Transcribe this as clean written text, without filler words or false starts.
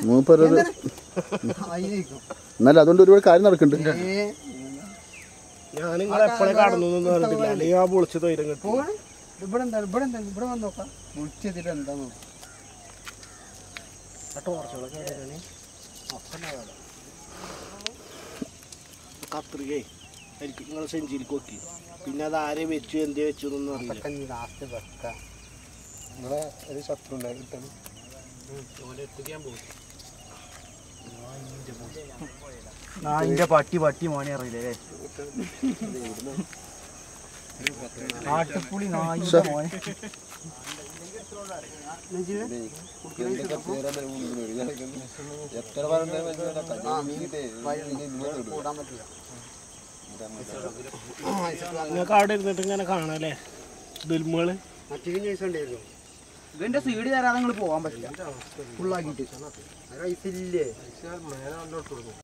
മൂപ്പര് എന്നാലും അതുകൊണ്ട് ഒരുപാട് കാര്യം നടക്കുന്നുണ്ട്. ഞാൻ നിങ്ങൾ എപ്പോഴേ കടന്നു പറഞ്ഞിട്ടില്ല, അല്ലെങ്കിൽ ആ പൊളിച്ച് തൊയിരം കിട്ടും. ഇവിടെ എന്താ ഇവിടെ വന്ന് നോക്കാം. മുടിച്ചെത്തിട്ട് എന്താ നോക്കാം. കത്രികേ എനിക്ക് നിങ്ങൾ സെഞ്ചിരിക്ക് നോക്കി, പിന്നെ അത് ആരെ വെച്ചു എന്തേ വെച്ചു എന്നൊന്നും അറിയില്ല. ലാസ്റ്റ് വെക്കാം. നിങ്ങളെ ഒരു ശത്രു ഉണ്ടായി നായിന്റെ പട്ടി മോനെ അറിയില്ലേ ആട്ടുപുളി നായിന്റെ മോനെ. നിങ്ങൾക്ക് അവിടെ ഇരുന്നിട്ട് ഇങ്ങനെ കാണാല്ലേ ദുൽമകള്. ഇവന്റെ സീഡ് തരാതെ നിങ്ങൾ പോകാൻ പറ്റില്ല. ഫുള്ളാക്കിട്ട്